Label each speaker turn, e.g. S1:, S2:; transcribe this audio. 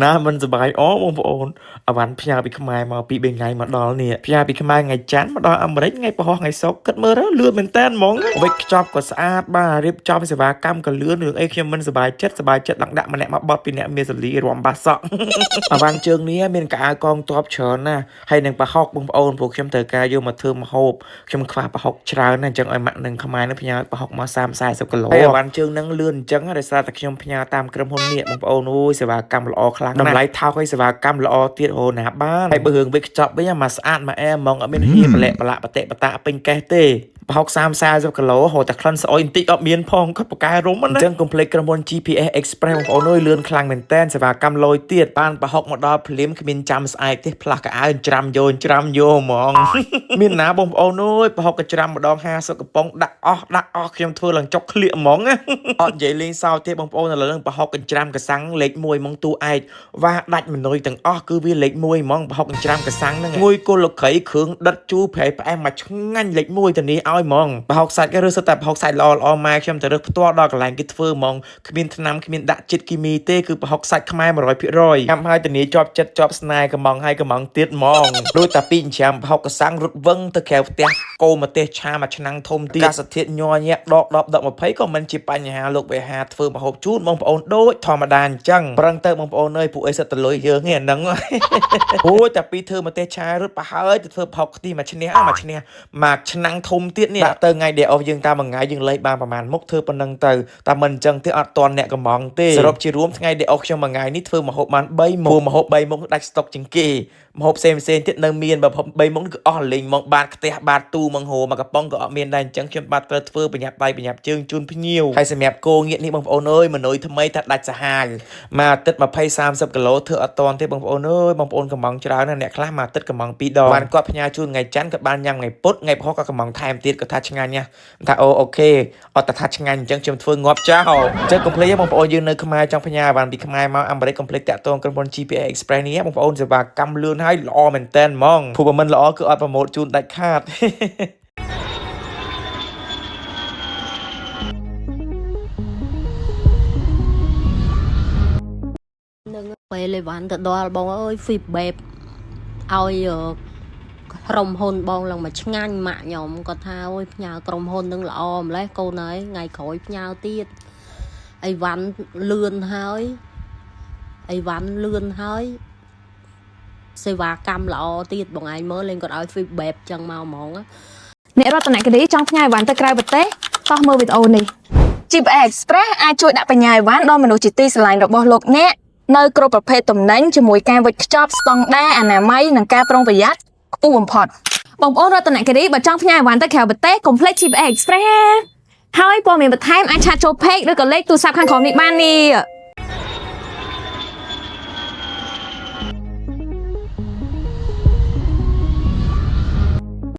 S1: ណាមិនសบายអូបងប្អូនអវ៉ាន់ផ្ញើពីខ្មែរមកពី3ថ្ងៃមកដល់នេះផ្ញើពីខ្មែរថ្ងៃច័ន្ទមកដល់អាមេរិកថ្ងៃប្រហោះថ្ងៃសុក្រគិតមើលទៅលឿនមែនតើហ្មងវិចខ្ចប់ក៏ស្អាតបាទរៀបចំសេវាកម្មក៏លឿនរឿងអីខ្ញុំមិនសบายចិត្តដាក់ម្នាក់មកបត់ពីអ្នកមានសលីរំបាសសក់អវ៉ាន់ជើងនេះមានកៅកងតបច្រើនណាហើយនឹងប្រហុកបងប្អូនពួកខ្ញុំត្រូវការយកមកធ្វើម្ហូបខ្ញុំខ្វះប្រហុកច្រើនណាអញ្ចឹងឲ្យម៉ាក់នឹងខ្មែរនឹងផ្ញើប្រហុកមក30-40គីឡូហើយអវ៉ាន់ជើងនឹងលឿនអញ្ចឹងដោយសារតែខ្ញុំផ្ញើតាមក្រុមហ៊ុននេះបងប្អូនអូយសេវាកម្មល្អខ្លាំងណាស់តម្លៃថោកហើយសេវាកម្មល្អទៀតហូរណាបានហើយបើរឿងវិចខ្ចប់វិញមកស្អាតមកអែហ្មងអត់មានហៀបលាក់ប្រឡាក់បតិបតាពេញកេះទេប្រហុក30-40គីឡូហូរតែក្លិនស្អុយបន្តិចអត់មានផងគាត់បកកែរុំណាអញ្ចឹងកុំភ្លេចក្រុមហ៊ុន GPS Express បងប្អូនអើយលឿនខ្លាំងមែនតើសេវាកម្មលយទៀតបានប្រហុកមកដល់ភ្លាមគ្មានចាំស្អែកទេផ្លាស់កៅអៅច្រាំយកហ្មងមានណាបងប្អូនអើយប្រហុកកច្រាំម្ដង50កំប៉ុងដាក់អស់ខ្ញុំធ្វើឡើងចុកក្លៀកហ្មងអត់និយាយលេងសើចទេបងប្អូនឥឡូវនឹងប្រហុកកច្រាំកសាំងលេខ1ហ្មងទូឯកវ៉ាដាច់មនុយទាំងអស់គឺវាលេខ1ហ្មងប្រហុកកច្រាំកសាំងហ្នឹងងួយគល់លក្ខីគ្រឿងដិតជូរប្រៃផ្អែមមកឆ្ងាញ់លេខ1ទៅនេះឲ្យហ្មងប្រហុកសាច់គេរើសតែប្រហុកសាច់ល្អម៉ែខ្ញុំទៅរើសផ្ទាល់ដល់កន្លែងគេធ្វើហ្មងគ្មានថ្នាំគ្មានដាក់ជាតិគីមីទេគឺប្រហុកសាច់ខ្មែរ 100% ចាំហើយតានីជាប់ចិត្តជាប់ស្នេហ៍កំងហើយកំងទៀតហ្មងដូចតែពីច្រាមប្រហុកកសាំងរត់វឹងទៅក្រៅផ្ទះកោមកទេសឆាមួយឆ្នាំងធំទៀតកាសធាតុញ័រញាក់ដក10 20ក៏មិនជាបញ្ហាលោកបេហាធ្វើម្ហូបជូនបងប្អូនដូចធម្មតាអញ្ចឹងប្រឹងទៅបងប្អូនអើយពួកអីសិតតលុយយើងហ្នឹងអាហ្នឹងអូយតែពីធ្វើមកទេសឆារត់ប្រហើយទៅធ្វើប្រហុកខ្ទិះមួយឆ្នាំមួយឆ្នាំងធំទៀតនេះដាក់ទៅថ្ងៃដែលអស់យើងតាមមួយថ្ងៃយើងលេខបានប្រហែលមុខធ្វើប៉ុណ្្នឹងទៅតែមិនអញ្ចឹងទេអត់តន់អ្នកកំងទេសរុបជារួមថ្ងៃដែលអស់ខ្ញុំមួយថ្ងៃនេះធ្វើម្ហូបបាន3មុខម្ហូប3មុខដាច់ស្តុកជាងគេម្ហូបផ្សេងទៀតនៅមានបើ3មុខគឺអស់លេងហ្មងបាតខ្ទះបាតទូហ្មងហូមកកំប៉ុងក៏អត់មានដែរអញ្ចឹងខ្ញុំបាទត្រូវធ្វើប្រញាប់ដៃប្រញាប់ជើងជូនភ្ញៀវហើយសម្រាប់គោងាកនេះបងប្អូនអើយមនុយថ្មីថាដាច់សាហាវមួយអាទិត្យ20-30គីឡូធ្វើអត់តន់ទេបងប្អូនអើយបងប្អូនកំងច្រើនណាស់អ្នកខ្លះមួយអាទិត្យកំង2ដងបានគាត់ផ្ញើជូនថ្ងៃច័ន្ទក៏បានញ៉ាំថ្ងៃពុធថ្ងៃព្រហស្បតិ៍ក៏កំងថែមទៀតក៏ថាឆ្ងាញ់ណាស់ថាអូខេអត់ថាឆ្ងាញ់អញ្ចឹងខ្ញុំធ្វើងាប់ចោលអញ្ចឹងកុំភ្លេចបងប្អូនយើងនៅខ្មែរចង់ផ្ញើបានពីខ្មែរមកអាមេរិកកុំភ្លេចតាក់ទងក្រុមហ៊ុន GPS Express នេះបងប្អូនសេវាកម្មលឿនហើយល្អមែនតើហ្មងព្រោះបើមិនល្អគឺអត់ប្រម៉ូទជូនដាច់ខាត
S2: នឹងពេលលេវ៉ាន់ទៅដល់បងអើយ feedback ឲ្យក្រុមហ៊ុនបងឡើងមកឆ្ងាញ់ម៉ាក់ខ្ញុំគាត់ថាអូយផ្ញើក្រុមហ៊ុននឹងល្អម្លេះកូនហើយថ្ងៃក្រោយផ្ញើទៀតអីវ៉ាន់លឿនហើយសេវាកម្មល្អទៀតបងឯងមើលលេងគាត់ឲ្យ feedback ចឹងមកហ្មង
S3: អ្នករតនគិរីចង់ផ្ញើអីវ៉ាន់ទៅក្រៅប្រទេសតោះមើលវីដេអូនេះ GPS Express អាចជួយដាក់បញ្ញាអីវ៉ាន់ដល់មនុស្សជាទីស្រឡាញ់របស់លោកអ្នកនៅគ្រប់ប្រភេទទំនិញជាមួយការវេចខ្ចប់ស្តង់ដារអនាម័យនិងការប្រុងប្រយ័ត្នខ្ពស់បំផុតបងប្អូនរតនគិរីបើចង់ផ្ញើអីវ៉ាន់ទៅក្រៅប្រទេសកុំភ្លេច GPS Express ហើយព័ត៌មានបន្ថែមអាចឆាតចូល page ឬក៏លេខទូរស័ព្ទខាងក្រោមនេះបាននេះ